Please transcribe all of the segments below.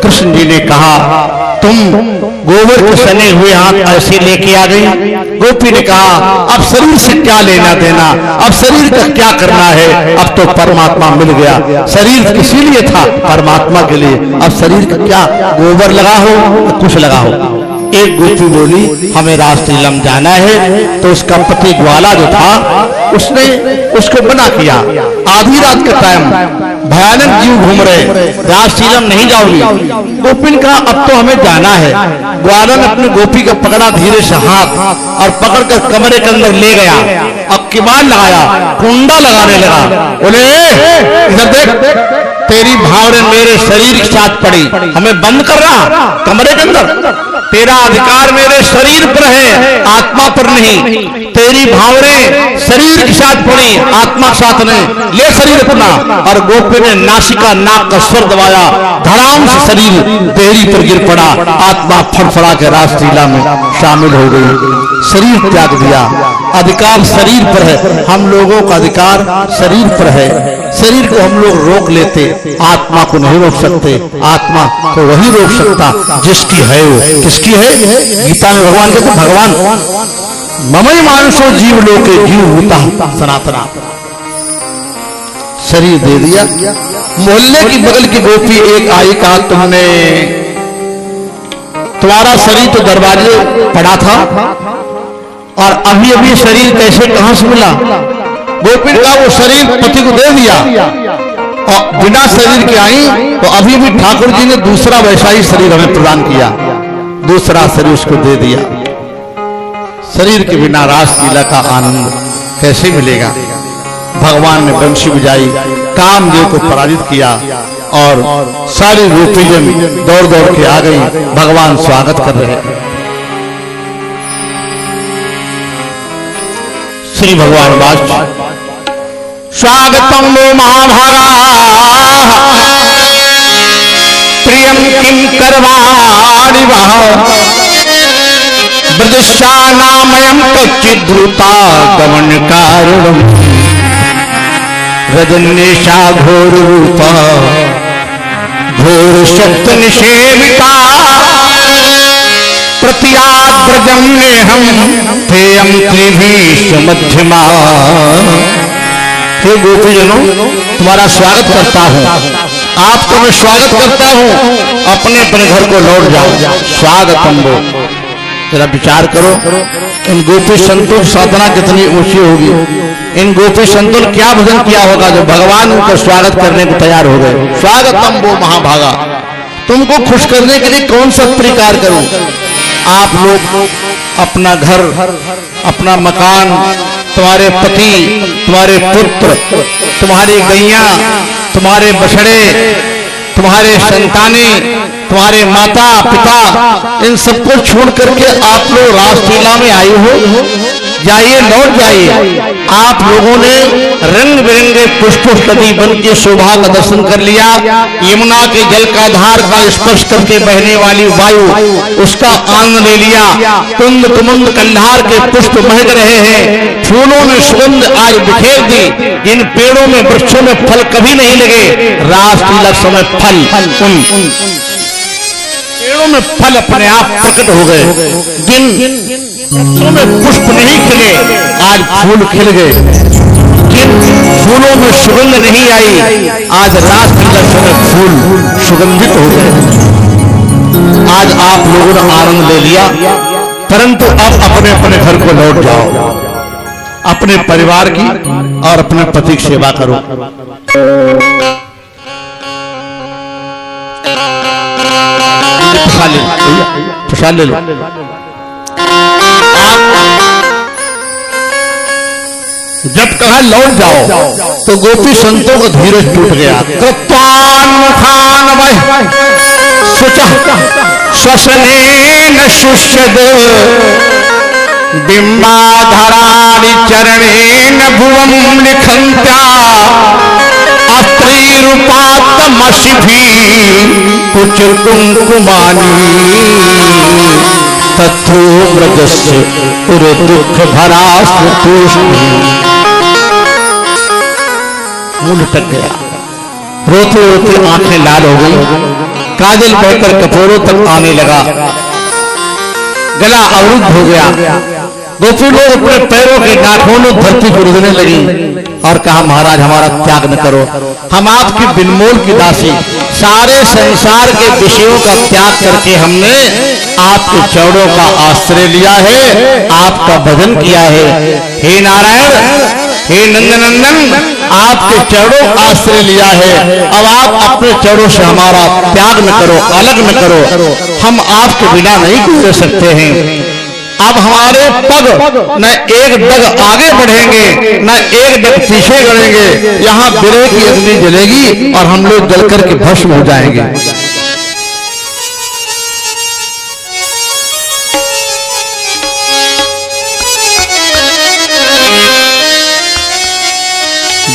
कृष्ण जी ने कहा, तुम गोबर के सने हुए हाथ ऐसे लेके आ गई। गोपी ने कहा, अब शरीर से क्या लेना देना, अब शरीर का क्या करना है, अब तो परमात्मा मिल गया। शरीर किसी लिए था? परमात्मा के लिए। अब शरीर का क्या, गोबर लगा हो कुछ लगा हो। एक गोपी बोली, हमें राष्ट्रीलम जाना है। तो उसका पति ग्वाला जो था उसने उसको मना किया। आधी रात का टाइम, भयानक जीव घूम रहे, राष्ट्रीलम नहीं जाओगी। गोपी ने कहा, अब तो हमें जाना है। ग्वाला ने अपनी गोपी को पकड़ा धीरे से हाथ और पकड़कर कमरे के अंदर ले गया। अब किबाड़ लगाया, कुंडा लगाने लगा। बोले, इधर देख, तेरी भावरे मेरे शरीर के साथ पड़ी, हमें बंद कर रहा कमरे के अंदर। तेरा अधिकार मेरे शरीर पर है, आत्मा पर नहीं। तेरी भावरे शरीर के साथ पड़ी, आत्मा के साथ नहीं। ले शरीर अपना। और गोपी ने नासिका नाक का स्वर दबाया, धड़ाम से शरीर देहरी पर गिर पड़ा। आत्मा फड़फड़ा के रासलीला में शामिल हो गई, शरीर त्याग दिया। अधिकार शरीर पर है, हम लोगों का अधिकार शरीर पर है। शरीर को हम लोग रोक लेते, आत्मा को नहीं रोक सकते। आत्मा को वही रोक सकता जिसकी है वो। किसकी है? गीता में भगवान कहते, भगवान ममई मानुषो जीव लोके जीव भूता सनातना। शरीर दे दिया। मोहल्ले की बगल की गोपी एक आई, कहा, तुम्हारा शरीर तो दरवाजे पड़ा था और अभी अभी शरीर कैसे कहां से मिला? गोपी का वो शरीर पति को दे दिया और बिना शरीर के आई। तो अभी भी ठाकुर जी ने दूसरा वैसा ही शरीर हमें प्रदान किया, दूसरा शरीर उसको दे दिया। शरीर के बिना रासलीला का आनंद कैसे मिलेगा? भगवान ने बंशी बजाई, कामदेव को पराजित किया और सारी गोपीजन दौड़ दौड़ के आ गई। भगवान स्वागत कर रहे हैं। श्री भगवान वाच, स्वागतम वो महाभागा प्रियम किम करवाणि वह ब्रजशानामयं कच्चिद्रुता गमन कारणम रजन्येषा घोर रूपा घोर सप्त निषेविता प्रतियात ब्रजम में हम थेयम त्रिभीष मध्यमा। हे गोपीजनों, तुम्हारा स्वागत करता हूँ, आपको मैं स्वागत करता हूँ। अपने अपने घर को लौट जाओ। स्वागतम वो, जरा विचार करो, इन गोपी संतों की साधना कितनी ऊंची होगी। इन गोपी संतों ने क्या भजन किया होगा जो भगवान उनका स्वागत करने को तैयार हो गए। स्वागतम वो महाभागा, तुमको खुश करने के लिए कौन सा प्रकार करूं? आप लोग अपना घर, अपना मकान, तुम्हारे पति, तुम्हारे पुत्र, तुम्हारी गैया, तुम्हारे बछड़े, तुम्हारे संतानें, तुम्हारे माता पिता, इन सबको छोड़ करके आप लोग रासलीला में आए हो। जाइए, लौट जाइए। आप लोगों ने रंग बिरंगे पुष्प नदी बन के शोभा का दर्शन कर लिया। यमुना के जल का धार का स्पर्श करके बहने वाली वायु, उसका आनंद ले लिया। कुंद कुमुंद कंधार के पुष्प महक रहे हैं, फूलों में सुगंध आज बिखेर दी। जिन पेड़ों में वृक्षों में फल कभी नहीं लगे, रासलीला समय फल, उन पेड़ों में फल अपने आप प्रकट हो गए। जिन वृक्षों में पुष्प नहीं खिले, आज फूल खिल गए। जिन फूलों में सुगंध नहीं आई, आज रासलीला समय फूल सुगंधित हो गए। आज आप लोगों ने आनंद ले लिया, परंतु अब अपने अपने घर को लौट जाओ। अपने परिवार की और अपने पति की सेवा करो। प्रसाद ले लो। जब कहा लौट जाओ तो गोपी संतों का धीरज टूट गया। श्वसनेन शुष्यद बिंबाधराणि चरणेन भुवं लिखन्त्या अत्रिरूपात्तमशिभि कुच कुंकुमानि तत्रो ब्रजस्य पुर दुख भरास्तुष्टि। मुंह लटक गया, रोते रोते आंखें लाल हो गई। काजल बहकर कपोरों तक आने लगा, गला अवरुद्ध हो गया। गोपी लोग अपने पैरों के नाखूनों धरती को रुदने लगी और कहा, महाराज हमारा त्याग न करो, हम आपकी बिनमोल की दासी, सारे संसार के विषयों का त्याग करके हमने आपके चरणों का आश्रय लिया है, आपका भजन किया है। हे नारायण, हे नंदनंदन, आपके चरणों का आश्रय लिया है, अब आप अपने चरणों से हमारा त्याग न करो, अलग न करो, हम आपके बिना नहीं गुजर सकते हैं। अब हमारे पग न एक डग आगे बढ़ेंगे न एक डग पीछे बढ़ेंगे, यहाँ बिरह की अग्नि जलेगी और हम लोग जल करके भस्म हो जाएंगे।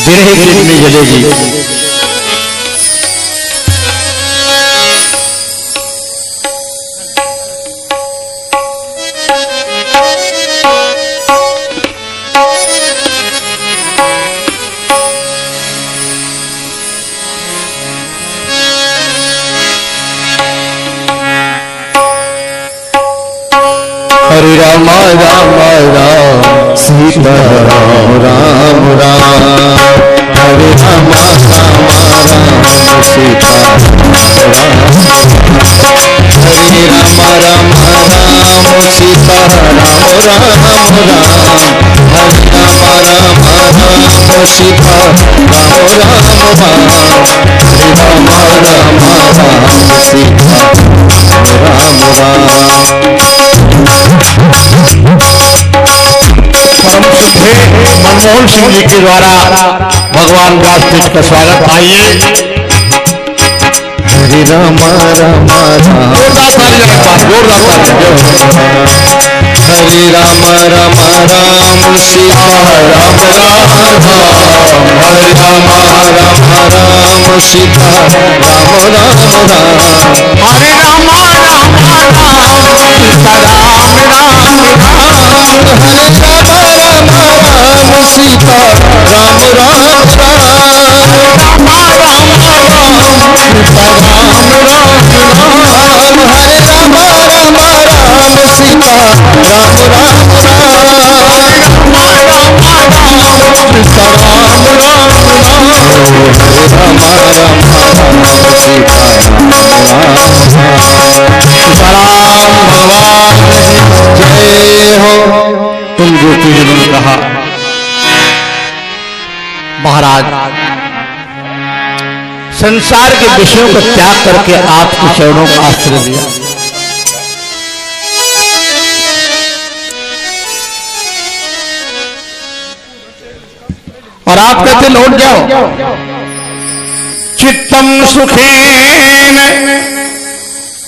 बिरह की अग्नि जलेगी। हरे राम राम राम सीता राम राम, हरे राम राम राम सीता राम, हरे राम राम राम सीता राम राम राम, हरे राम राम राम सीता राम राम राम, हरे राम राम राम सीता राम राम। मनमोहन सिंह जी के द्वारा भगवान व्यासपीठ का स्वागत। आइए। हरे राम राम राम, जोरदार हरे राम राम राम सीता राम राम राम, हरे राम राम राम सीता राम राम राम, हरे राम राम राम सीता राम राम राम, हरे राम राम राम सीता राम राम राम, राम राम राम सीता राम राम राम, हरे राम राम राम सीता राम राम राम, राम राम सीता राम राम राम, हरे राम राम राम सीता राम राम। भगवान जय हो। तुम ज्योति ने कहा, महाराज संसार के विषयों को त्याग करके आपके चरणों का आश्रय लिया, और आप कहते लौट जाओ। चित्तम सुखेन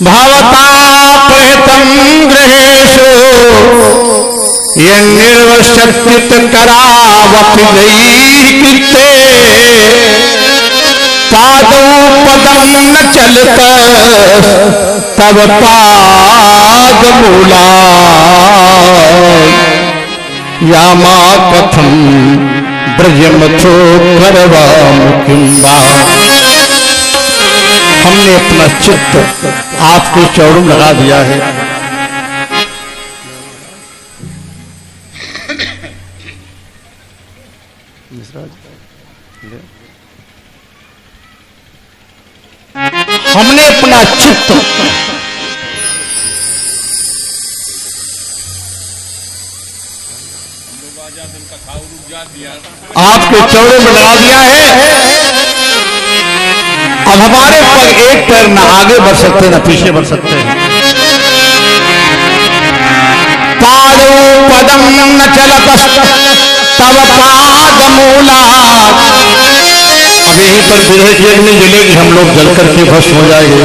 भवतापहृतं गृहेषु यन्निर्वशत्युत करावपि वैकृते, पादौ पदं न चलता तव पादमूला, यामा कथं ब्रजमथो करवाम किं वा। हमने अपना चित्त आपके चरणों में लगा दिया है, हमने अपना चित्त आपके चरणों में लगा दिया है। अब हमारे पग एक पैर न आगे बढ़ सकते न पीछे बढ़ सकते हैं। पादौ पदम न चलत तव पादमूला, अब यहीं पर विरह की अग्नि जलेगी, हम लोग जल करके भस्म हो जाएंगे।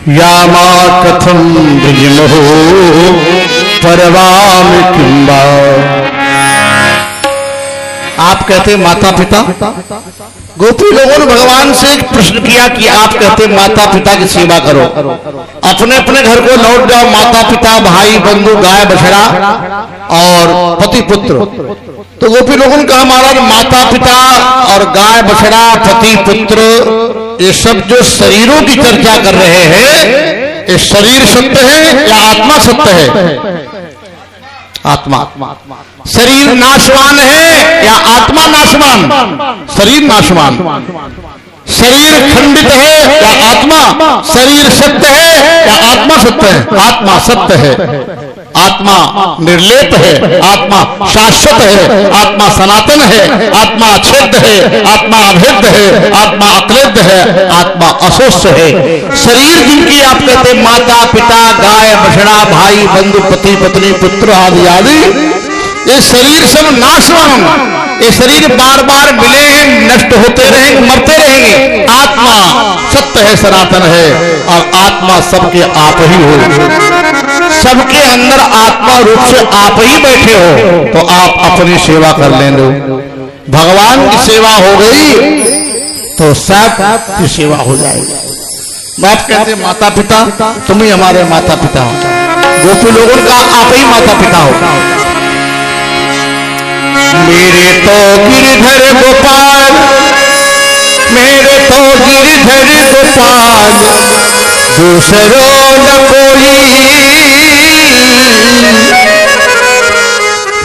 यामा कथं ब्रजमहो परवाम किं वा, कहते हैं माता पिता। गोपी लोगों ने भगवान से एक प्रश्न किया कि आप कहते हैं माता पिता की सेवा करो, अपने अपने घर को लौट जाओ, माता पिता भाई बंधु गाय बछड़ा और पति पुत्र। तो गोपी लोगों ने कहा महाराज माता पिता और गाय बछड़ा पति पुत्र ये सब जो शरीरों की चर्चा कर रहे हैं, ये शरीर सत्य है या आत्मा सत्य है? आत्मा। शरीर नाशवान है या आत्मा नाशवान? शरीर नाशवान। शरीर खंडित है या आत्मा? शरीर सत्य है या आत्मा सत्य है? आत्मा सत्य है। आत्मा निर्लेप है, आत्मा शाश्वत है, आत्मा सनातन है, आत्मा अछेद्य है, आत्मा अभेद्य है, आत्मा अक्लेद्य है, आत्मा अशोष्य है। शरीर जिनकी आप कहते माता पिता गाय बछड़ा भाई बंधु पति पत्नी पुत्र आदि आदि, ये शरीर सब नाशवान, ये शरीर बार बार मिलेंगे, नष्ट होते रहेंगे, मरते रहेंगे। आत्मा सत्य है, सनातन है, और आत्मा सबके आप ही हो, सबके अंदर आत्मा रूप से आप ही बैठे हो। तो आप अपनी सेवा कर लेंगे, भगवान की सेवा हो गई तो सब की सेवा हो जाएगी। बाप कहते माता पिता, तुम ही हमारे माता पिता हो। गोपी लोगों का आप ही माता पिता हो। मेरे तो गिरधर गोपाल, मेरे तो गिरधर गोपाल, दूसरों न कोई,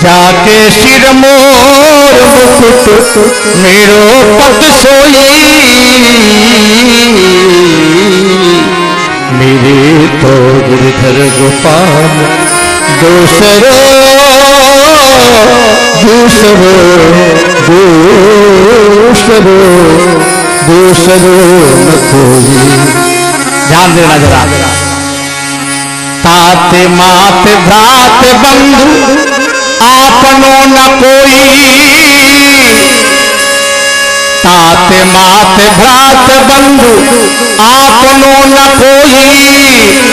जाके सिर मोर मुकुट मेरो पत सोई। मेरे तो गिरधर गोपाल, दूसरो दूसरो दूसरो दूसरो न कोई। ध्यान देना जरा। ताते मात भ्रात बंधु आपनो न कोई, ताते मात भ्रात बंधु आपनो न कोई।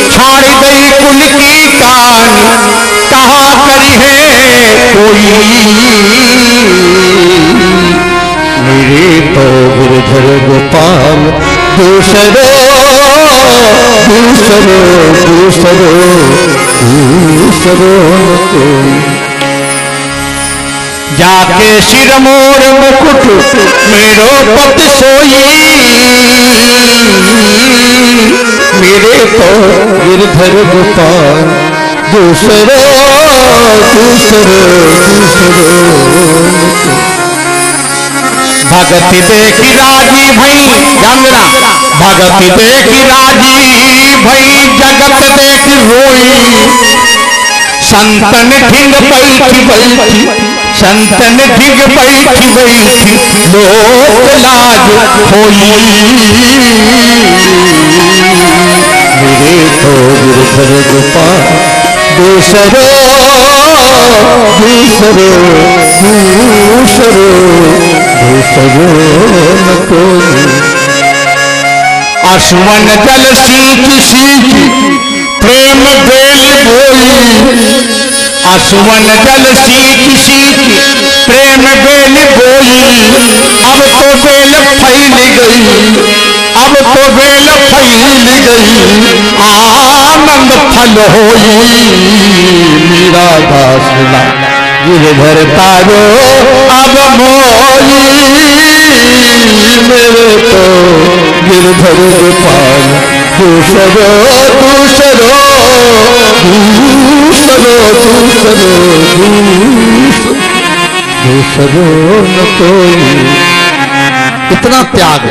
छाड़ गई कुल की कहानी कहा करी है कोई। मेरे तो गिरधर गोपाल, दूसरो दूसरो दूसरो दूसरो न कोई। जाके सिर मोर मुकुट मेरो पत सोई। मेरे तो गिरधर गोपाल, दूसरो दूसरो दूसरो। भगति देखी राजी भई, ध्यान देना, भगति देखी राजी भई, जगत देख रोई। संतन ढिंग बैठी बैठी, संतन ढिंग बैठी बैठी, लोक लाज होई। मेरे तो गिरधर गोपाल, दूसरो दूसरो दूसरो दूसरो न कोई। आसुवन जल सींच सींच प्रेम बेल बोई। आसुवन जल सींच सींच प्रेम बेल बोई। अब तो बेल फैल गई, अब तो बेल फैल गई, आनंद फल होई। मीरा दास गिरधर तारो अब मोई। मेरे तो गिरधर गोपाल, दूसरो दूसरो दूसरो दूसरो दूसरो न कोई। इतना त्याग,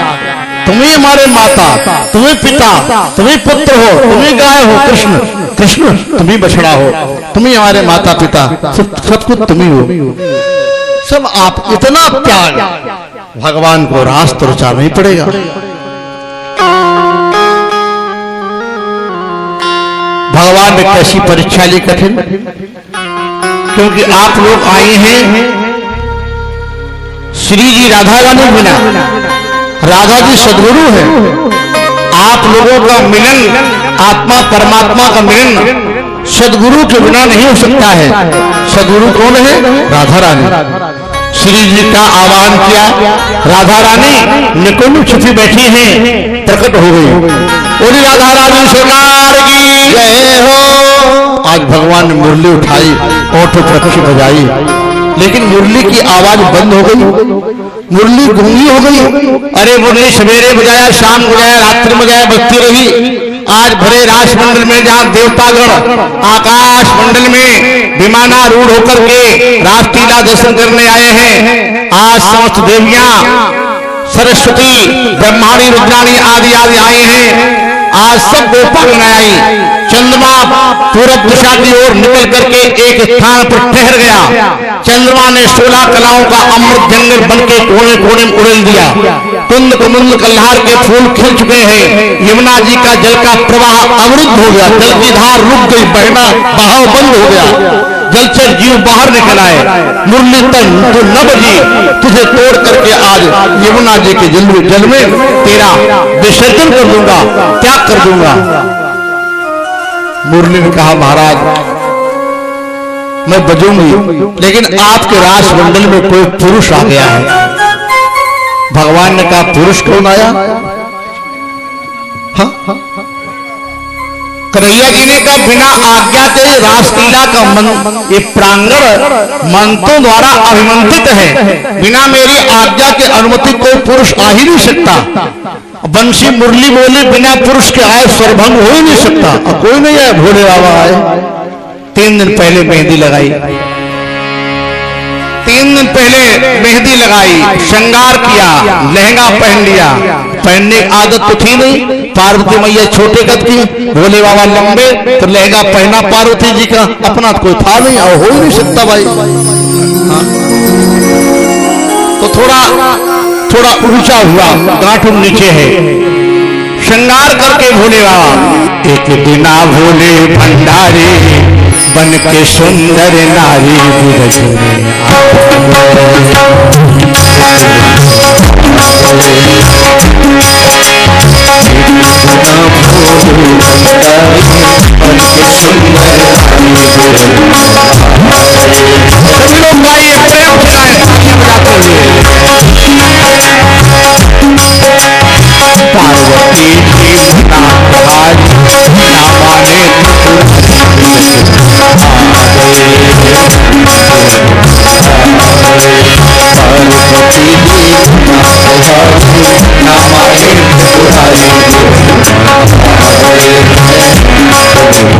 तुम्ही हमारे माता, तुम्ही पिता, तुम्ही पुत्र हो, तुम्ही गाय हो कृष्ण, कृष्ण तुम्ही बछड़ा हो, तुम्ही हमारे माता पिता, सब कुछ तुम्ही हो, सब आप। इतना त्याग भगवान को रास तो रचाना ही पड़ेगा। भगवान ने कैसी परीक्षा ली कठिन, क्योंकि आप लोग आए हैं श्री जी राधा रानी बिना, राधा जी सदगुरु है। आप लोगों का मिलन, आत्मा परमात्मा का मिलन सदगुरु के बिना नहीं हो सकता है। सदगुरु कौन है? राधा रानी। श्री जी का आह्वान किया। राधा रानी निकुंज छुपी बैठी हैं, प्रकट हो गई। बोली राधा रानी सरकार की जय हो। आज भगवान ने मुरली उठाई, ओठ प्रक्षी बजाई, लेकिन मुरली की आवाज बंद हो गई, मुरली गूंगी हो गई। अरे मुरली सवेरे बजाया, शाम बजाया, रात्रि में बजाया, बजती रही। आज भरे राज मंडल में जहाँ देवतागण आकाश मंडल में विमानारूढ़ होकर के रासलीला दर्शन करने आए हैं। आज समस्त देवियां सरस्वती ब्रह्माणी रुद्राणी आदि आदि आए हैं। आज सब गोपाल आई। चंद्रमा पूरब दिशा की ओर निकल करके एक स्थान पर ठहर गया। चंद्रमा ने 16 कलाओं का अमृत जंगल बनके कोने कोने में उड़ेल दिया। कुंद कुमुंद कल्हार के फूल खिल चुके हैं। यमुना जी का जल का प्रवाह अवरुद्ध हो गया, जल की धार रुक गई, बहना बहाव बंद हो गया। जलचर जीव बाहर निकल आए। मुरली तन तो न बजी, तुझे तोड़ करके आज यमुना जी के जल में तेरा विसर्जन कर दूंगा, त्याग कर दूंगा। मुरली ने कहा महाराज मैं बजूंगी, लेकिन आपके रास मंडल में कोई पुरुष आ गया है। भगवान ने कहा पुरुष कौन आया? कन्हैया जी ने कहा बिना आज्ञा के रासलीला का ये प्रांगण मंत्रों द्वारा अभिमंत्रित है। बिना मेरी आज्ञा के अनुमति कोई पुरुष आ ही नहीं सकता। बंशी मुरली बोले बिना पुरुष के आए स्वरभंग हो ही नहीं सकता। और कोई नहीं है, भोले बाबा आए। 3 दिन पहले मेहंदी लगाई, 3 दिन पहले मेहंदी लगाई, श्रृंगार किया, लहंगा पहन लिया। पहनने की आदत तो थी नहीं। पार्वती मैया छोटे कद की, भोले बाबा लंबे, तो लहंगा पहना पार्वती जी का अपना तो कोई था नहीं और हो ही नहीं सकता भाई। हाँ? तो थोड़ा ऊंचा हुआ, गांठ नीचे है। श्रृंगार करके भोले बाबा एक दिना भोले भंडारी बन के सुंदर नारी विरज में सभी लोग गाइए, प्रेम से गाएं, तालियां बजाते हुए। पार्वती जी नाथ ना माने मेरी भोली गिरिजा मेरी भोली गिरिजा मैं भी चलूंगा तेरे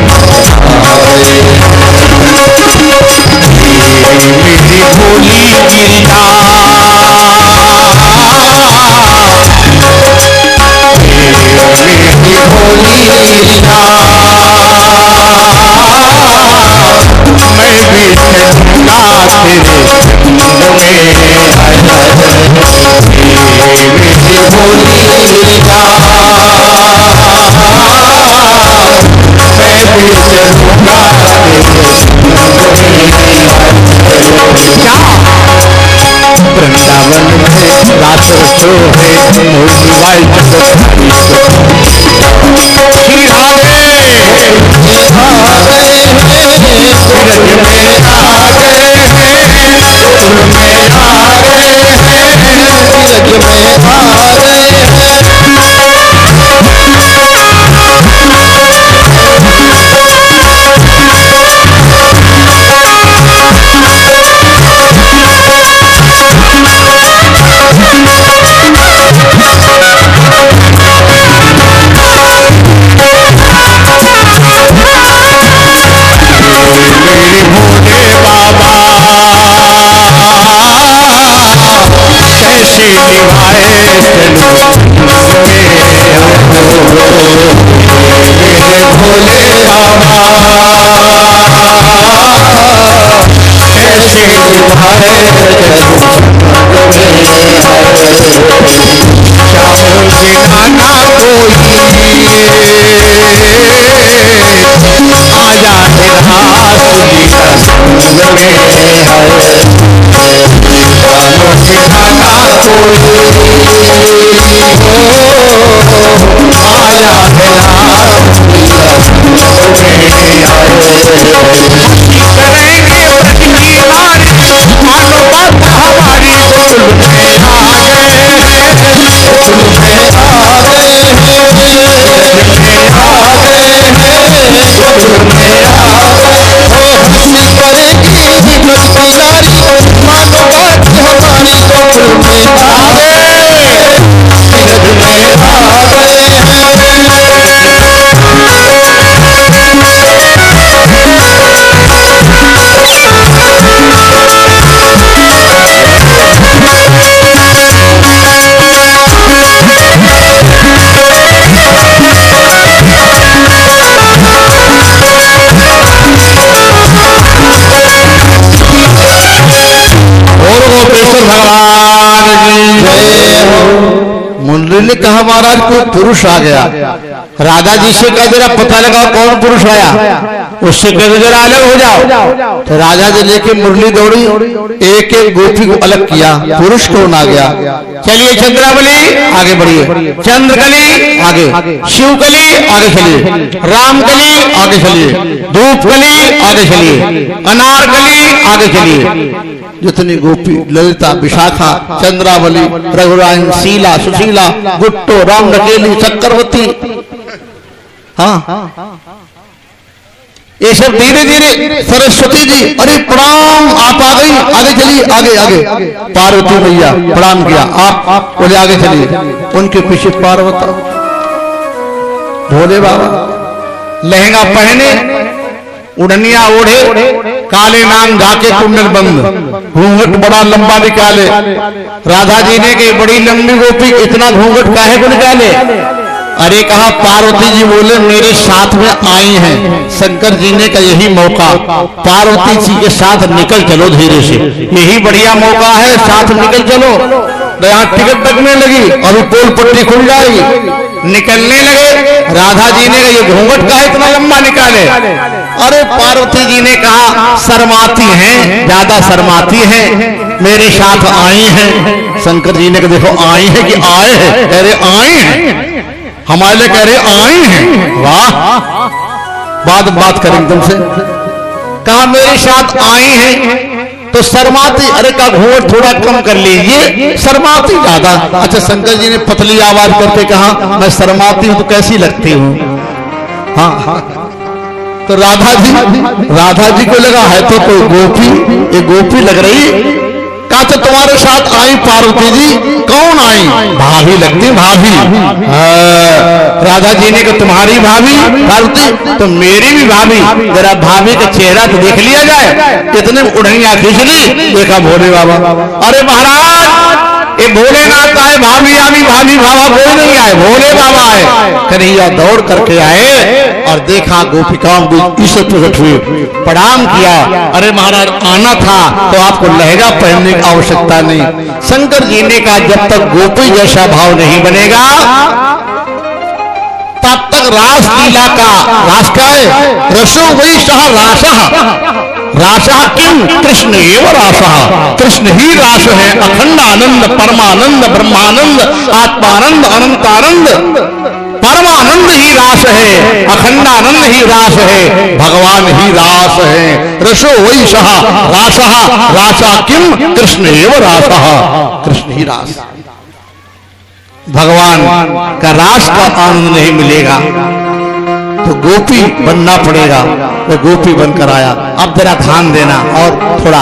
संग में। मेरी भोली गिरिजा मैं भी चलूंगा तेरे वृंदावन में रात जो है मोबाइल करेंगे मुरली ने कहा महाराज कोई पुरुष आ गया। राधा जी से कहा जरा पता लगा कौन पुरुष आया। उससे कहा जरा अलग हो जाओ। तो राजा जी लेके मुरली दौड़ी, एक एक गोपी को अलग किया, पुरुष कौन आ गया। चलिए चंद्रावली आगे बढ़िए, चंद्रकली आगे, शिवकली आगे चलिए, रामकली आगे चलिए, धूपकली आगे चलिए, अनारकली आगे चलिए। जितनी गोपी ललिता, विशाखा, चंद्रावली, रघुरायन, शीला, सुशीला, गुट्टो, राम नकेली, चक्रवर्ती, हाँ ये सब धीरे धीरे। सरस्वती जी अरे प्रणाम, आप आ गई, आगे चलिए, आगे आगे। पार्वती मैया प्रणाम किया, आप बोले आगे चलिए। उनके पीछे पार्वती, भोले बाबा लहंगा पहने, उड़निया ओढ़े, काले नाम जाके कुंडल बंद, घूंघट बड़ा लंबा निकाले। राधा जी ने कही बड़ी लंबी गोपी इतना घूंघट काहे को निकाले। अरे कहा पार्वती जी बोले मेरे साथ में आई हैं। शंकर जी ने कहा यही मौका, पार्वती जी के साथ निकल चलो धीरे से, यही बढ़िया मौका है, साथ निकल चलो। यहाँ टिकट लगने लगी, अभी पोल पट्टी खुल जाएगी। निकलने लगे, राधा जी ने कहा ये घूंघट का इतना लंबा निकाले। अरे पार्वती जी ने कहा शर्माती हैं, ज्यादा शर्माती हैं, मेरे साथ आई हैं। शंकर जी ने कहा देखो आई है कि आए हैं। कह रहे आई हैं, हमारे कह रहे आई हैं। वाह, बात करेंगे तुमसे। कहा मेरे साथ आई हैं तो शर्माती। अरे का घूंघट थोड़ा कम कर लीजिए, शर्माती ज्यादा। अच्छा शंकर जी ने पतली आवाज करके कहा मैं शर्माती हूं तो कैसी लगती हूँ। हाँ तो राधा जी को लगा है तो कोई गोपी, ये गोपी लग रही। कहा तो तुम्हारे साथ आई पार्वती जी। कौन आई? भाभी लगती, भाभी। राधा जी ने कहा तुम्हारी भाभी पार्वती तो मेरी भी भाभी, जरा भाभी का चेहरा तो देख लिया जाए। इतने उड़निया खींच ली, देखा भोले बाबा। अरे महाराज ये भोलेनाथ आए, भाभी आमी भाभी बाबा कोई नहीं आए, भोले बाबा आए। कन्हैया दौड़ करके आए और देखा गोपिकाओं भी ईश्वर प्रकट हुए, प्रणाम किया। अरे महाराज आना था तो आपको लहंगा पहनने की आवश्यकता नहीं। शंकर जी ने कहा जब तक गोपी जैसा भाव नहीं बनेगा तब तक रास लीला का, रास का है रसो वही सह रासः, रासः किम कृष्ण एव रासः, कृष्ण ही रास है। अखंड आनंद, परमानंद, ब्रह्मानंद, आत्मानंद, अनंतानंद, परमानंद ही रास है, अखंडानंद ही रास है, भगवान ही रास है। रसो वही सह रासः, रासः किम कृष्ण एव रासः, कृष्ण ही रास। भगवान का रास का आनंद नहीं मिलेगा तो गोपी बनना पड़ेगा। वो गोपी बनकर आया। अब जरा ध्यान देना और थोड़ा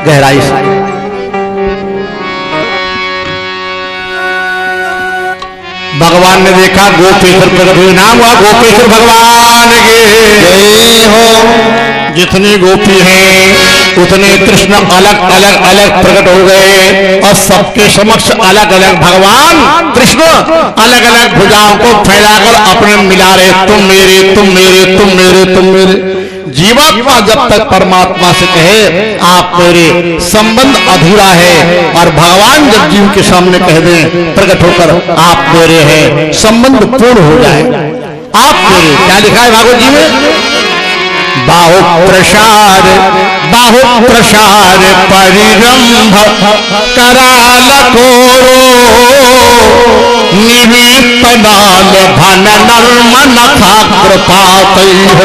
गहराई से। भगवान ने देखा गोपेश्वर प्रकट हुए, नाम हुआ गोपेश्वर भगवान के जय हो। जितनी गोपी हैं उतने कृष्ण अलग अलग अलग प्रकट हो गए और सबके समक्ष अलग अलग भगवान कृष्ण अलग अलग भुजाओं को फैलाकर अपने मिला रहे, तुम मेरे, तुम मेरे, तुम मेरे, तुम मेरे। जीवात्मा जब तक परमात्मा से कहे आप मेरे, संबंध अधूरा है। और भगवान जब जीव के सामने कह दें प्रकट होकर आप मेरे हैं, संबंध पूर्ण हो जाए। आप मेरे, क्या लिखा है भागवत जी में? बाहु प्रसार, बाहु प्रसार परिरंभ कराल कोरो, निमित्त नाल धन नर्म नखा कृपातैः,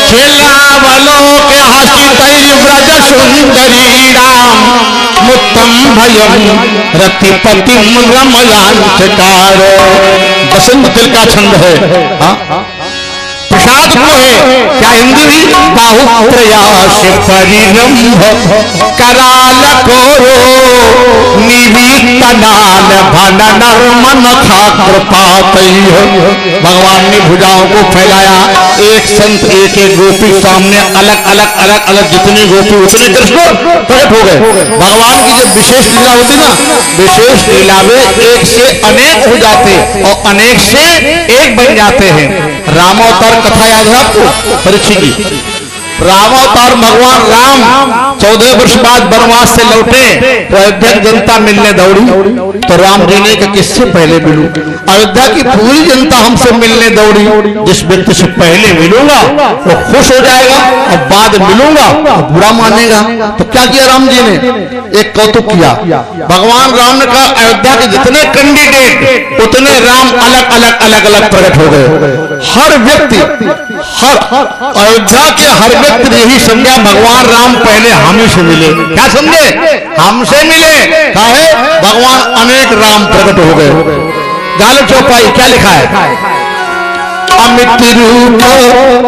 खिलावलोक हसितै व्रज सुंदरी राम, मुत्तम भयम रतिपतिम रमयांचकार। बसंत का छंद है। अध्यात्म है क्या हिंदी भी बाहु प्रयास परिरंभ कराल कोरो निवीतनान भन नर्मन था कृपात। भगवान ने भुजाओं को फैलाया, एक संत एक एक गोपी सामने अलग अलग जितनी गोपी उतने कृष्ण प्रकट हो गए। भगवान की जब विशेष लीला होती ना, विशेष लीला में एक से अनेक हो जाते और अनेक से एक बन जाते हैं। रामावतार कथा याद है आपको परीक्षित की? रामावतार भगवान राम 14 वर्ष बाद वनवास से लौटे तो अयोध्या की जनता मिलने दौड़ी, तो राम जी ने कहा किससे पहले मिलूं? अयोध्या की पूरी जनता हमसे मिलने दौड़ी, जिस व्यक्ति से पहले मिलूंगा वो खुश हो जाएगा और बाद मिलूंगा वो बुरा मानेगा। तो क्या किया राम जी ने? एक कौतुक किया। भगवान राम ने कहा अयोध्या के जितने कैंडिडेट उतने राम अलग प्रकट हो गए। हर व्यक्ति अयोध्या के हर व्यक्ति ने यही समझा भगवान राम पहले हम ही से मिले। क्या समझे? हमसे मिले। क्या है? भगवान अनेक राम प्रकट हो गए। गालो चौपाई क्या लिखा है? अमित रूप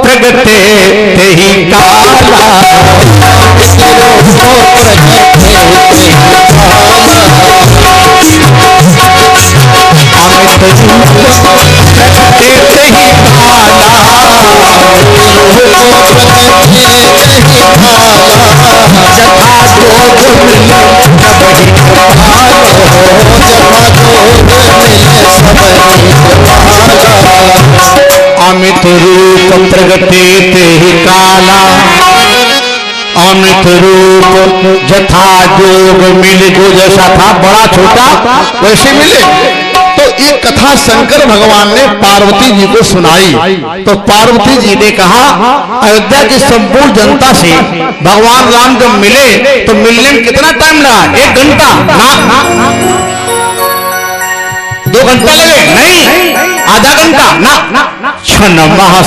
प्रगटे तेहि काला, अमित रूप प्रगटे तेहि काला, अमित रूप जथा जोग मिल, जो जैसा था बड़ा छोटा वैसे मिले। तो एक कथा शंकर भगवान ने पार्वती जी को सुनाई, तो पार्वती जी ने कहा अयोध्या की संपूर्ण जनता से भगवान राम जब मिले तो मिलने में कितना टाइम लगा? 1 घंटा ना, 2 घंटा लगे? नहीं, आधा घंटा ना, क्षण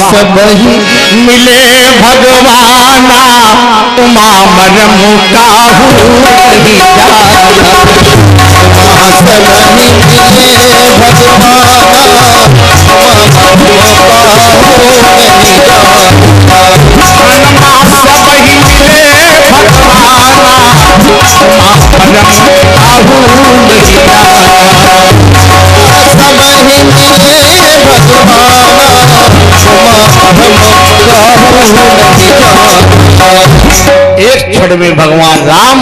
सब ही मिले भगवाना, उमा मन मुकाहू नहीं एक क्षण में भगवान राम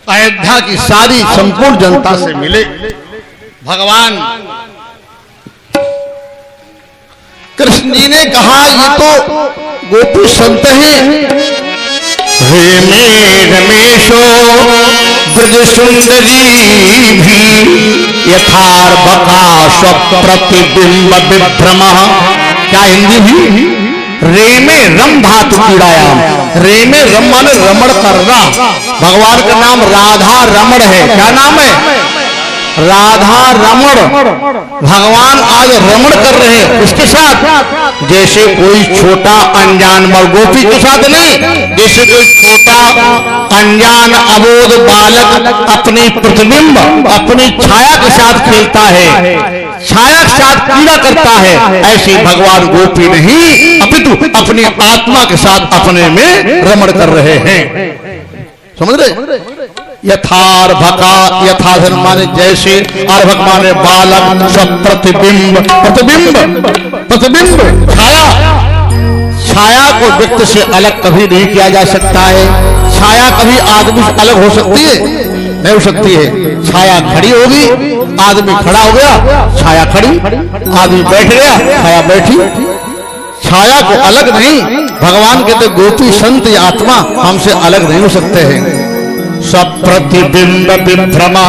अयोध्या की सारी संपूर्ण जनता से मिले। भगवान कृष्ण जी ने कहा ये तो गोपी संत हैं। हे रमेशो ब्रज सुंदरी भी यथार्भका स्वप्रतिबिंब विभ्रम। क्या हिंदी भी? रे में रम धातु पीड़ायाम, रे में रम माने रमण करना। भगवान का नाम राधा रमण है। क्या नाम है? राधा रमण। भगवान आज रमण कर रहे हैं उसके साथ, जैसे कोई छोटा अनजान गोपी के साथ नहीं, जैसे कोई छोटा अनजान अबोध बालक अपनी प्रतिबिंब अपनी छाया के साथ खेलता है, छाया के साथ क्रीड़ा करता है, ऐसे भगवान गोपी नहीं अपितु अपनी आत्मा के साथ अपने में रमण कर रहे हैं। समझ रहे? यथार्भका, यथाधन माने जैसे, अर्भक माने बालक, सब प्रतिबिंब, प्रतिबिंब छाया। छाया को व्यक्ति से अलग कभी नहीं किया जा सकता है। छाया कभी आदमी से अलग हो सकती है? नहीं हो सकती है। छाया खड़ी होगी, आदमी खड़ा हो गया, छाया खड़ी, आदमी बैठ गया, छाया बैठी। छाया को अलग नहीं। भगवान कहते गोपी संत या आत्मा हमसे अलग नहीं हो सकते हैं। सब प्रतिबिंब विभ्रमा।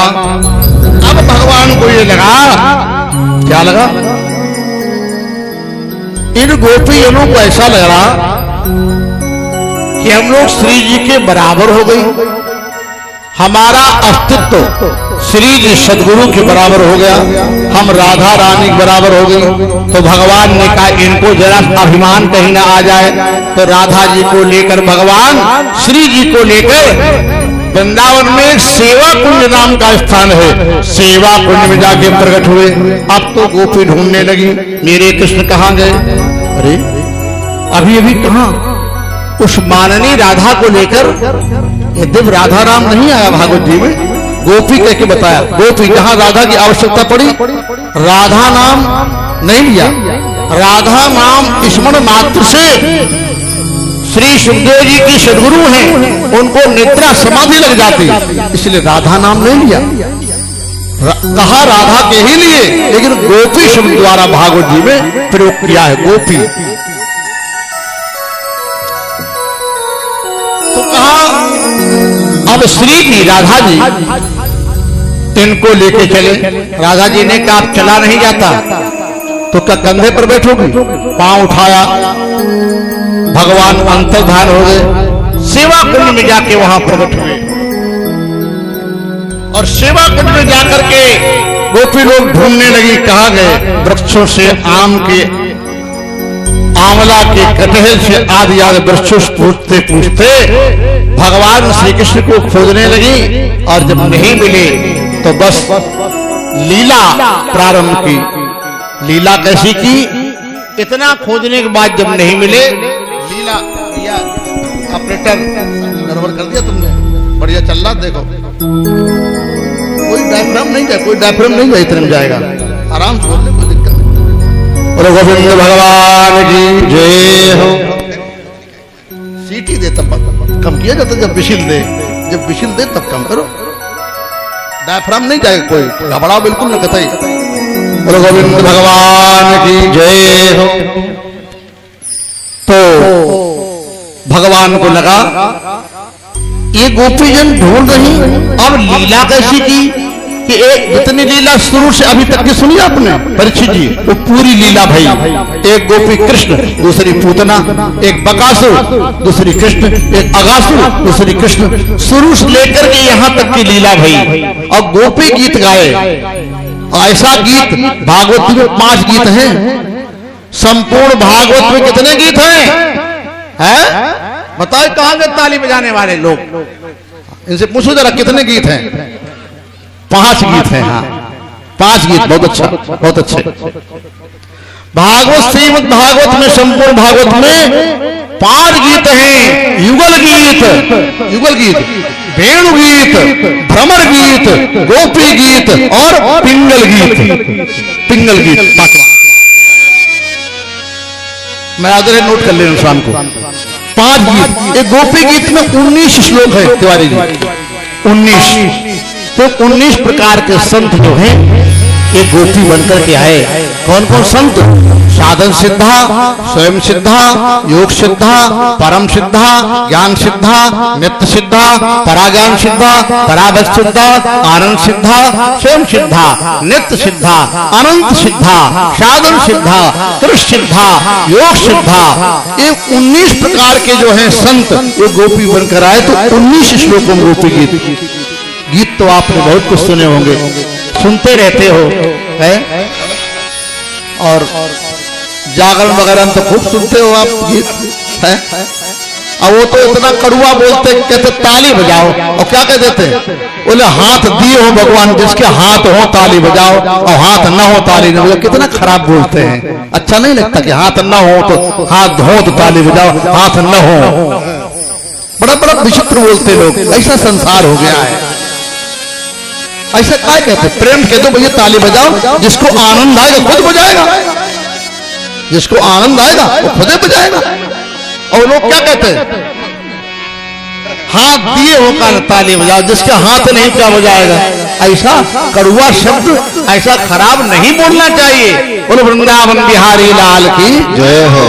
अब भगवान को ये लगा, क्या लगा? इन गोपियों को ऐसा लग रहा कि हम लोग श्री जी के बराबर हो गई, हमारा अस्तित्व श्री जी सदगुरु के बराबर हो गया, हम राधा रानी के बराबर हो गई। तो भगवान ने कहा इनको जरा अभिमान कहीं ना आ जाए, तो राधा जी को लेकर भगवान श्री जी को लेकर वृंदावन में सेवा कुंज नाम का स्थान है। सेवा कुंज में जाके प्रकट हुए। अब तो गोपी ढूंढने लगी, मेरे कृष्ण कहाँ गए? अरे अभी अभी कहाँ? उस माननी राधा को लेकर यद्यप राधा नाम नहीं आया भागवत जी में, गोपी कह के बताया। गोपी जहां राधा की आवश्यकता पड़ी, राधा नाम नहीं लिया। राधा नाम स्मरण मात्र से श्री सुखदेव जी की सदगुरु हैं, उनको निद्रा समाधि लग जाती, इसलिए राधा नाम नहीं लिया। कहा राधा के ही लिए, लेकिन गोपी शब्द द्वारा भागवत जी में प्रयोग किया है। गोपी तो कहा अब श्री जी राधा जी इनको लेके चले। राधा जी ने कहा आप चला नहीं जाता तो क्या कंधे पर बैठोगी? पांव उठाया, भगवान अंतर्धान हो गए। सेवा कुंज में जाके वहां प्रकट हुए और सेवा कुंज में जाकर के गोपी लोग ढूंढने लगी, कहा गए? वृक्षों से आम के, आंवला के, कटहल से आदि आदि वृक्षों से पूछते पूछते भगवान श्री कृष्ण को खोजने लगी। और जब नहीं मिले तो बस लीला प्रारंभ की। लीला कैसी की? इतना खोजने के बाद जब नहीं मिले, लीला भैया ऑपरेटर गड़बड़ कर दिया तुमने, बढ़िया चल रहा देखो, कोई डायफ्राम नहीं जाए, कोई डायफ्राम नहीं जाए, इतने में जाएगा, आराम से बोलने कोई दिक्कत नहीं। और गोविंद भगवान की जय हो। सीटी दे तब कम किया जाता, जब विशिल दे, जब विशिल दे तब कम करो, डायफ्राम नहीं जाएगा, कोई घबराओ बिल्कुल न कतई। और गोविंद भगवान की जय हो। तो भगवान को लगा ये गोपीजन ढूंढ रही, अब लीला कैसी की कि एक जितनी लीला शुरू से अभी तक की सुनी आपने परीक्षित जी, वो पूरी लीला भाई। एक गोपी कृष्ण, दूसरी पूतना, एक बकासुर, दूसरी कृष्ण, एक अगासुर, दूसरी कृष्ण, शुरू से लेकर के यहाँ तक की लीला भाई। अब गोपी गीत गाए। ऐसा गीत भागवत में 5 गीत हैं। संपूर्ण भागवत में कितने गीत हैं? बताओ कहां के ताली बजाने वाले लोग, इनसे पूछो जरा कितने गीत हैं? 5 गीत हैं। हाँ 5 गीत, बहुत अच्छा, बहुत अच्छे। भागवत श्रीमद् भागवत में, संपूर्ण भागवत में 5 गीत हैं। युगल गीत, युगल गीत, वेणु गीत, भ्रमर गीत, गोपी गीत और पिंगल गीत। पिंगल गीत 5वां, मैं आगे नोट कर लेना शाम को। 5 गीत। एक गोपी गीत में 19 श्लोक है तिवारी जी, 19। तो 19 प्रकार के संत जो हैं ये गोपी बनकर के आए। कौन कौन संत? साधन सिद्धा, स्वयं सिद्धा, योग सिद्धा, परम सिद्धा, ज्ञान सिद्धा, नित्य सिद्धा, पराज्ञान सिद्धा, पराभक्त सिद्धा, आनंद सिद्धा, स्वयं सिद्धा, नित्य सिद्धा, अनंत सिद्धा, साधन सिद्धा, कृष्ण सिद्धा, योग सिद्धा। ये 19 प्रकार के जो हैं संत ये गोपी बनकर आए। तो 19 श्लोकों में गोपी गीत तो आपने बहुत कुछ सुने होंगे, सुनते रहते हो है? और जागरण वगैरह तो खूब सुनते हो आप गीत है? अब वो तो इतना कड़ुआ बोलते, कहते ताली बजाओ, और क्या कह देते? बोले हाथ दिए हो भगवान, जिसके हाथ हो ताली बजाओ, और हाथ न हो ताली न बजाओ। कितना खराब बोलते हैं। अच्छा नहीं लगता कि हाथ न हो तो हाथ हो तो ताली बजाओ, हाथ न हो। बड़ा बड़ा विचित्र बोलते लोग। ऐसा संसार हो गया है। ऐसा क्या कहते? प्रेम कह दो भैया ताली बजाओ, जिसको आनंद आएगा खुद बजाएगा, जिसको आनंद आएगा वो खुद बजाएगा। और लोग क्या कहते हैं? हाथ दिए हो का ताली बजाओ, जिसका हाथ नहीं क्या बजाएगा। ऐसा कड़ुआ शब्द, ऐसा खराब नहीं बोलना चाहिए। बोलो वृंदावन बिहारी लाल की जय हो।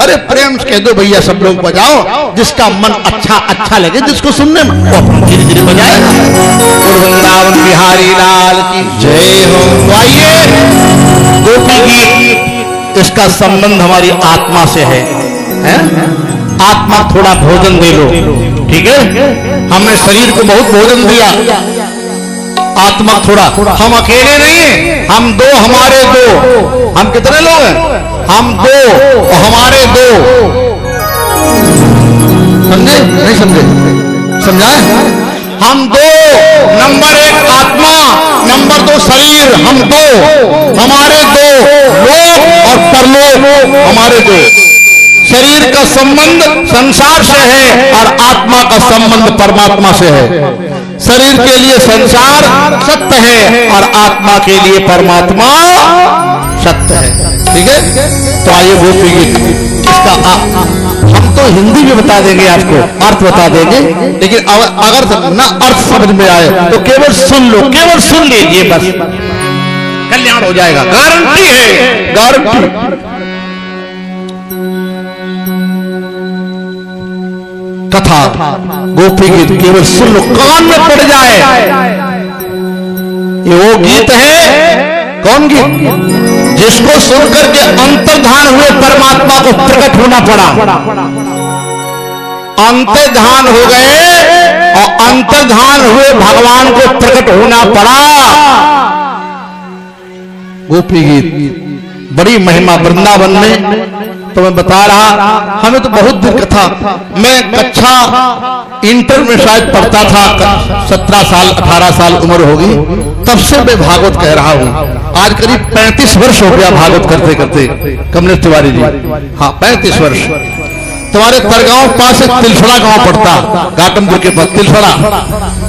अरे प्रेम कह दो भैया, सब लोग बजाओ, जिसका मन अच्छा अच्छा लगे, जिसको सुनने में वो अपन धीरे धीरे बजाएगा। बोलो वृंदावन बिहारी लाल की जय हो। तो आइए गोपी गीत, इसका संबंध हमारी आत्मा से है? आत्मा थोड़ा भोजन दे लो, ठीक है? हमने शरीर को बहुत भोजन दिया, आत्मा थोड़ा। हम अकेले नहीं हैं, हम 2 हमारे 2। हम कितने लोग हैं? हम 2 और हमारे 2। समझे नहीं समझे? समझाए? हम दो, नंबर एक आत्मा, नंबर दो शरीर, हम दो, हमारे दो लोक और परलोक हमारे दो। शरीर का संबंध संसार से है और आत्मा का संबंध परमात्मा से है। शरीर के लिए संसार सत्य है और आत्मा के लिए परमात्मा सत्य है। ठीक है, तो आइए गोपी गीत इसका हम तो हिंदी में बता देंगे, आपको अर्थ बता देंगे, लेकिन अगर ना अर्थ समझ में आए तो केवल सुन लो, केवल सुन लीजिए, बस कल्याण हो जाएगा, गारंटी है, गारंटी। कथा गोपी गीत केवल सुन लो, कान में पड़ जाए। ये वो गीत है, कौन गीत? जिसको सुनकर के अंतर्धान हुए परमात्मा को प्रकट होना पड़ा। अंतर्धान हो गए और अंतर्धान हुए भगवान को प्रकट होना पड़ा। गोपी गीत बड़ी महिमा वृंदावन में, तो मैं बता रहा, हमें तो बहुत दिक्कत था। मैं कक्षा इंटर में शायद पढ़ता था, 17 साल 18 साल उम्र होगी, तब से मैं भागवत कह रहा हूँ। आज करीब 35 वर्ष हो गया भागवत करते करते। कमलेश तिवारी जी, हाँ 35 वर्ष। तुम्हारे तरगांव पास एक तिलसड़ा गांव पड़ता, घाटमपुर के पास तिलसड़ा,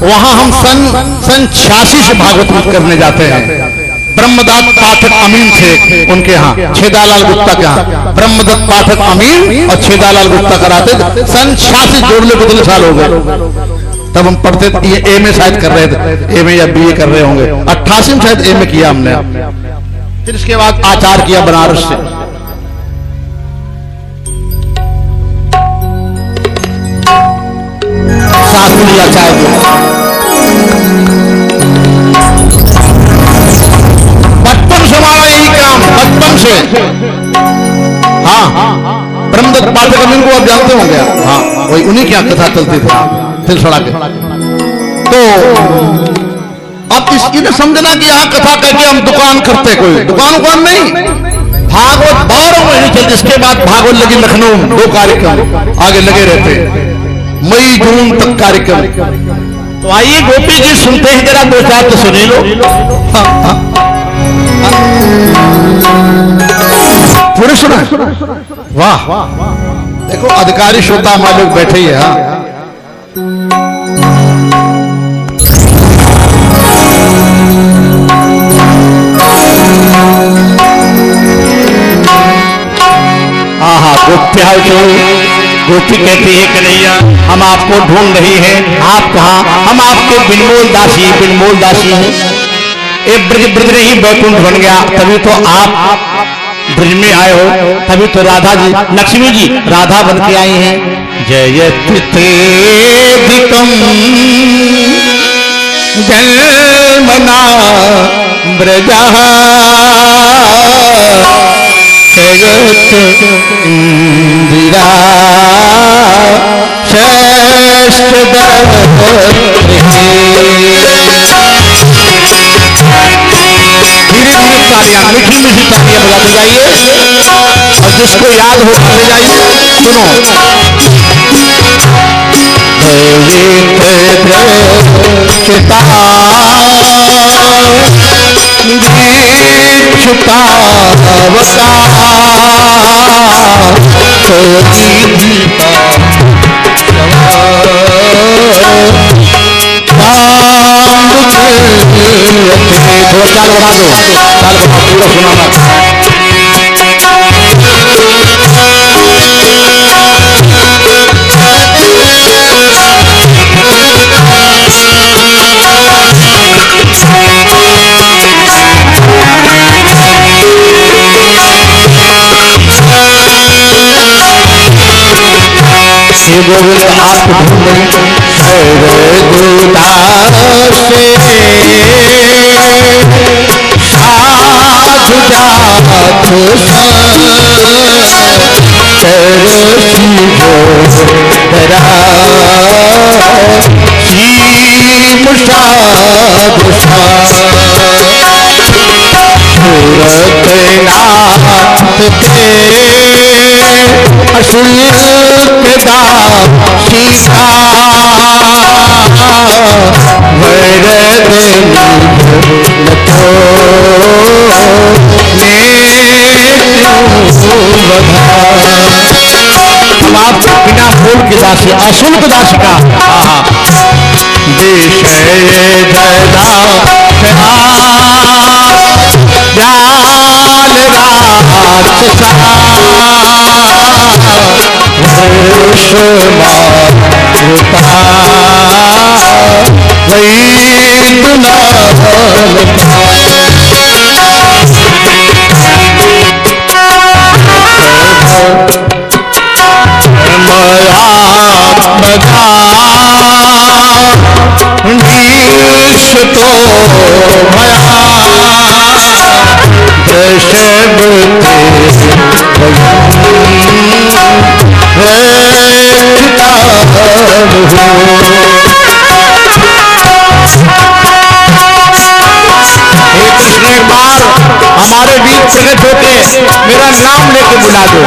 वहां हम सन 86 से भागवत करने जाते हैं। ब्रह्मदत्त पाठक अमीन थे उनके यहाँ, छेदालाल गुप्ता के यहाँ ब्रह्मदत्त पाठक अमीन और छेदालाल गुप्ता कराते थे। सन 86 जोड़ले बदले साल हो गए, तब हम पढ़ते थे। ये एमए शायद कर रहे थे, एमए या बीए कर रहे होंगे। 88 में शायद एमए किया हमने, फिर इसके बाद आचार्य किया बनारस से। शास्त्री आचार्य हमारा यही काम बचपन से। हाँ, ब्रह्मदत्त पाठक अमीन को आप जानते होंगे। हाँ, वही उन्हीं की कथा चलती थी तिलसड़ा के। तो अब इसकी ने समझना कि यहाँ कथा करके हम दुकान करते, कोई दुकान नहीं। भागवत 12 महीने चलती, इसके बाद भागवत लगी लखनऊ में, 2 कार्यक्रम आगे लगे रहते, मई जून तक कार्यक्रम। तो आइए गोपी जी सुनते हैं, जरा 2 चार तो सुनी लो। पूरे सुना? वाह, देखो अधिकारी श्रोता हमारे लोग बैठे ही है। हाँ, गोप्या जो गोपी कहती है कन्हैया हम आपको ढूंढ रही हैं, आप कहाँ? हम आपके बिनमोल दासी हैं। एक ब्रज नहीं बैकुंठ बन गया, तभी तो आप ब्रज में आए हो, तभी तो राधा जी, लक्ष्मी जी राधा बन के आई हैं। जयति तेदिकम जन्मना ब्रजा जगत इंदिरा श्रेष्ठ मीठी मीठी तालियां बजाते जाइए और जिसको याद हो ले जाइए। सुनो, थोड़ा चाल बढ़ा दो, चाल पूरा सुनाना। गोविंद आप ढूंढ दासी अशुल्क दासिका हमारे बीच प्रकट होके मेरा नाम लेके बुला दो।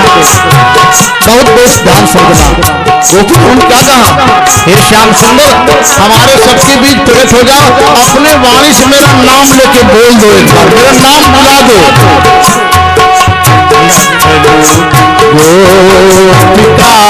बहुत बहुत ध्यान सुनना। गोपी तुम क्या कहा? हे श्याम सुंदर, हमारे सबके बीच प्रकट हो जाओ, अपने वाणी से मेरा नाम लेके बोल दो, एक बार मेरा नाम बुला दो। खुशी की बात,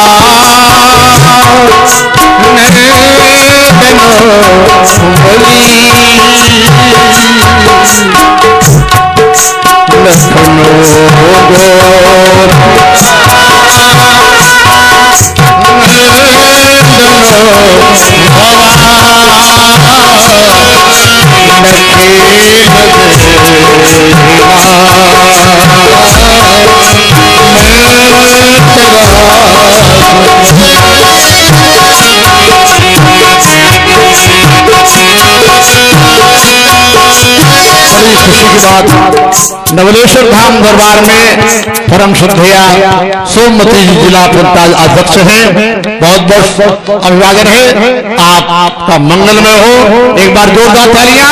नवलेश्वर धाम दरबार में परम श्रद्धेया सोमवती जी जिला पंचायत अध्यक्ष हैं। बहुत बहुत अभिवादन है, आपका मंगलमय हो। एक बार जोरदार तालियां।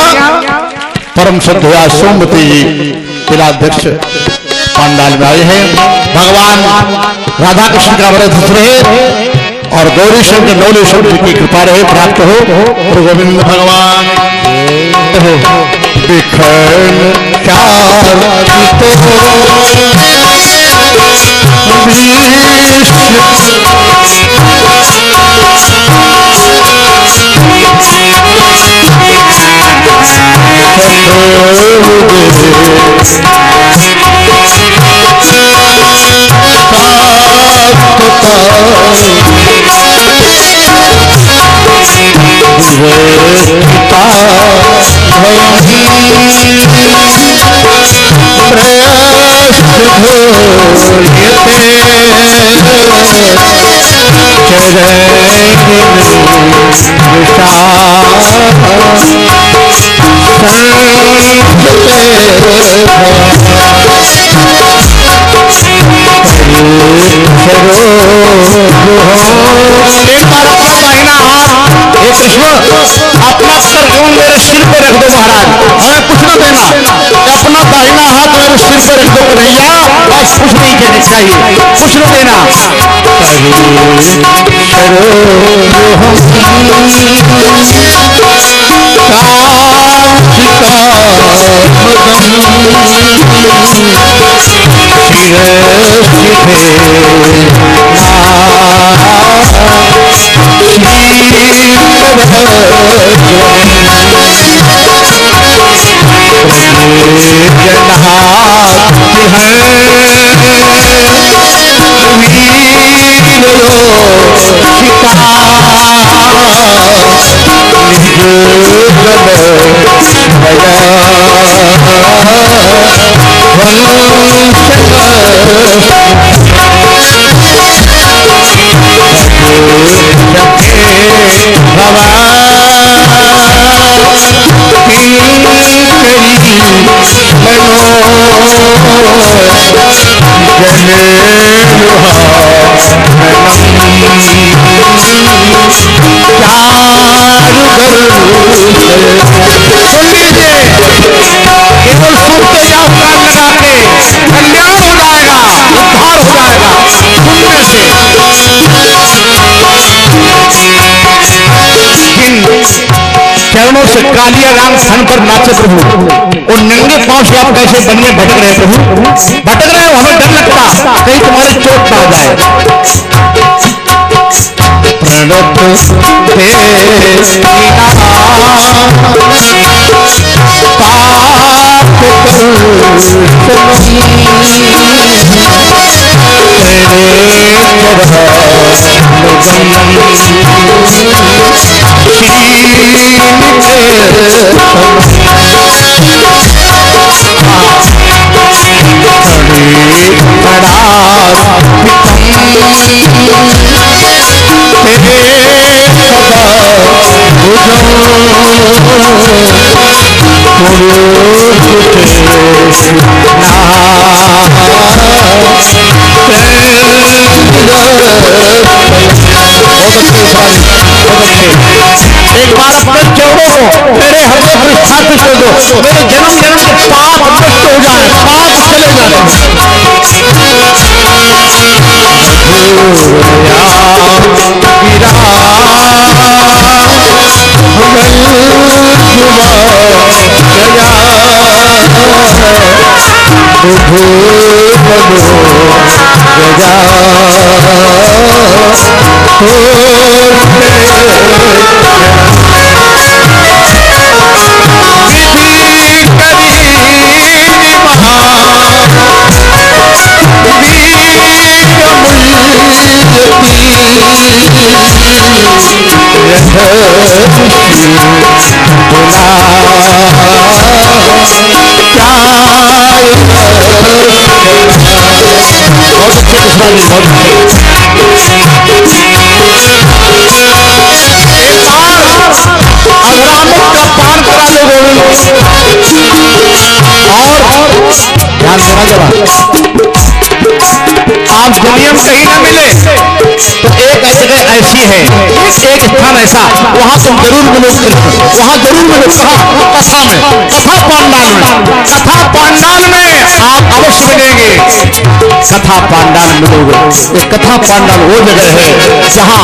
परम श्रद्धेया सोमवती जी जिला अध्यक्ष पंडाल में आए हैं। भगवान राधा कृष्ण का व्रत रहे और गौरी शंकर नवलेश्वर जी की कृपा रहे, प्राप्त हो। गोविंद भगवान बिखन चार तो अपना सर मेरे सिर पे रख दो महाराज, हमें कुछ न देना। अपना दाहिना हाथ मेरे सिर पे रख दो कन्हैया, और कुछ नहीं देना चाहिए, कुछ न देना। केवल सुनते जाओ, कान लगा के, कल्याण हो जाएगा, उद्धार हो जाएगा सुनने से। चरणों से कालिया राम स्थान पर नाचे प्रभु, और नंगे पांव से आप कैसे बनिए भटक रहे प्रभु, भटक रहे हो, हमें डर लगता कहीं तुम्हारी चोट ना आ जाए। एक बार अपने चरणों को मेरे हृदय पर स्थापित कर दो। मेरे जन्म जन्म के पाप नष्ट हो जाए, पाप चले जाए। आप दुनिया में कहीं ना मिले तो एक जगह ऐसी है, एक स्थान ऐसा, वहां तुम जरूर मिलोगे, वहां जरूर मिलोगे। कथा में, कथा पांडाल में, कथा पांडाल में आप अवश्य मिलेंगे। कथा पांडाल मिलोगे। ये कथा पांडाल वो जगह है जहां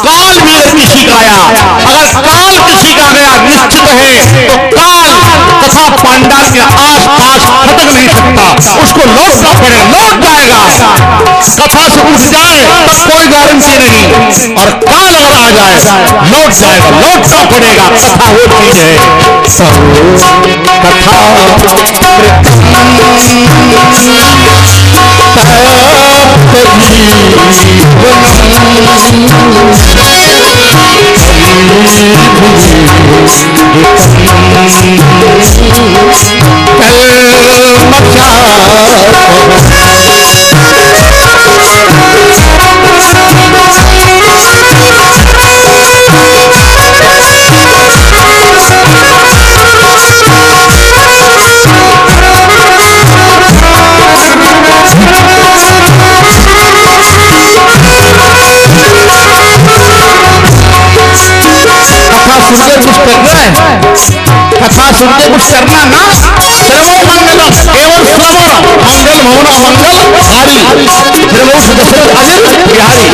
काल भी किसी का आया, अगर काल किसी का गया निश्चित है तो काल कथा पांडाल के आस पास खटक नहीं सकता, उसको लौटना फिर लौट जाएगा। कथा से उठ जाए तब कोई गारंटी नहीं, और काल अगर आ जाए लौट जाएगा, लौटना पड़ेगा। कथा वो चीज है। कथा कथा सुनते कुछ करना ना, श्रवो मंगल केवल श्रवण, मंगल मौन मंगल हारी, श्रवो सदस्य अजय बिहारी।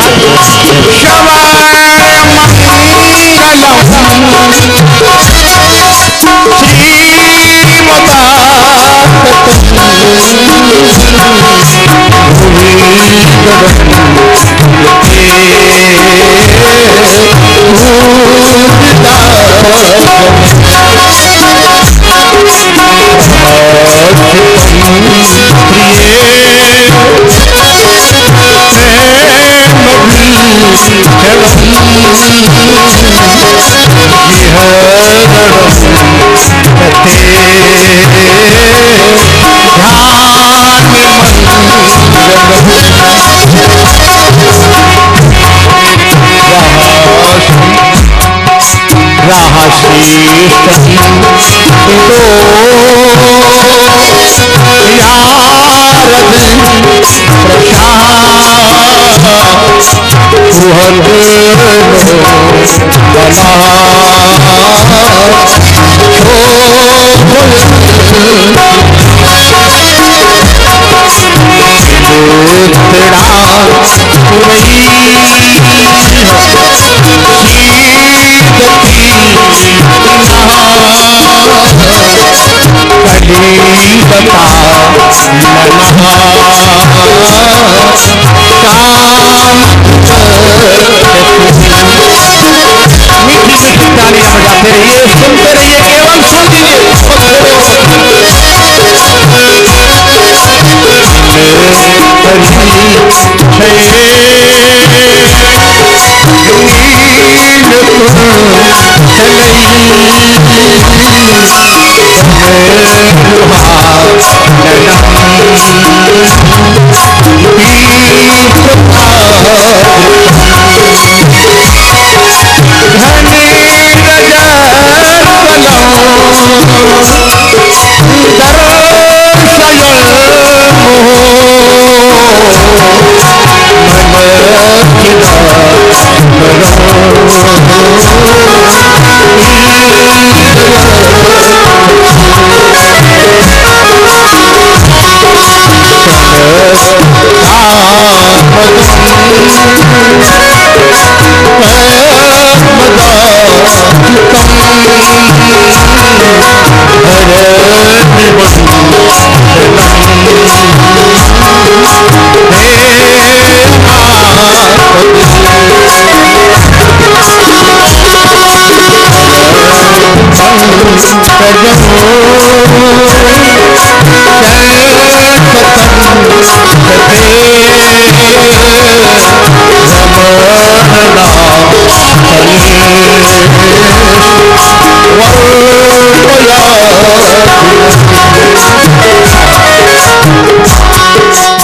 ये सुनते रहिए, केवल सुन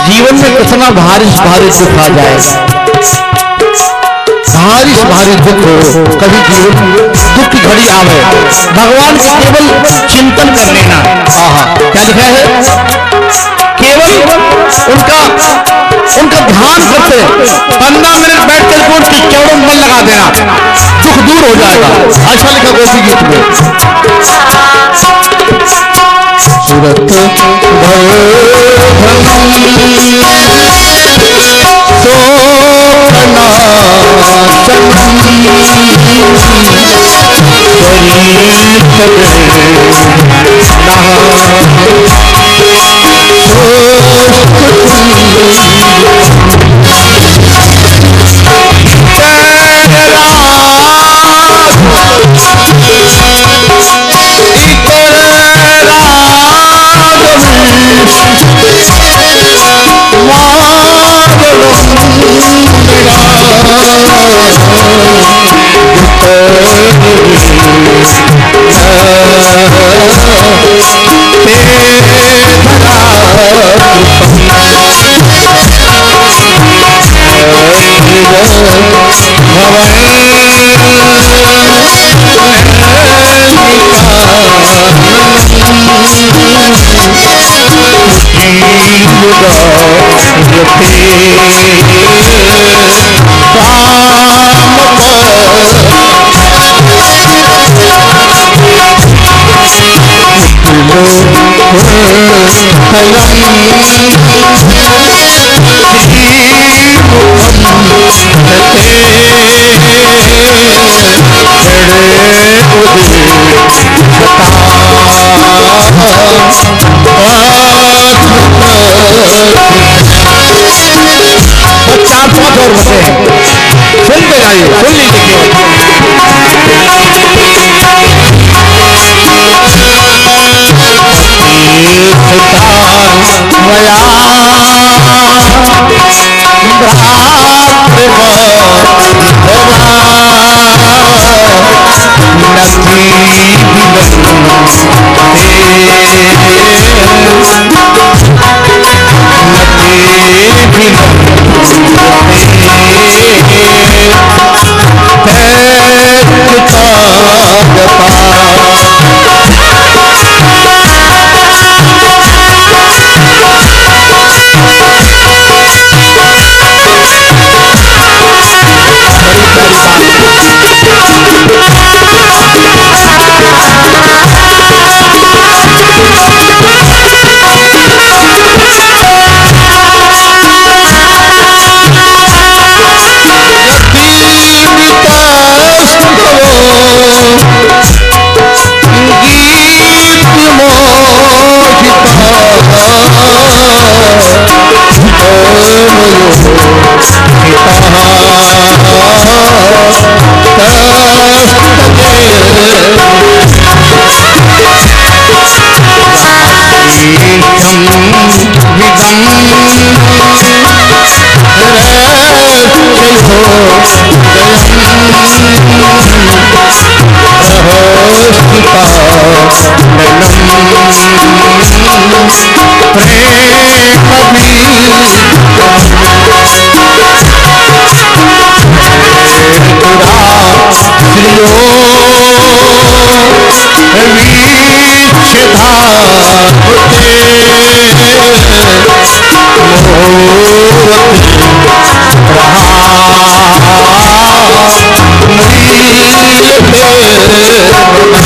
जीवन में कितना भारी भारी दुख आ जाए, भारी दुख हो, कभी जीवन दुख की घड़ी आवे, भगवान का केवल चिंतन कर लेना। क्या लिखा है? केवल उनका ध्यान करते 15 मिनट बैठ कर उनके चरणों में मन लगा देना, दुख दूर हो जाएगा। अच्छा लिखा गोपी गीत में, सूरत सुनते जाइए, सुन लीजिए। प्रहास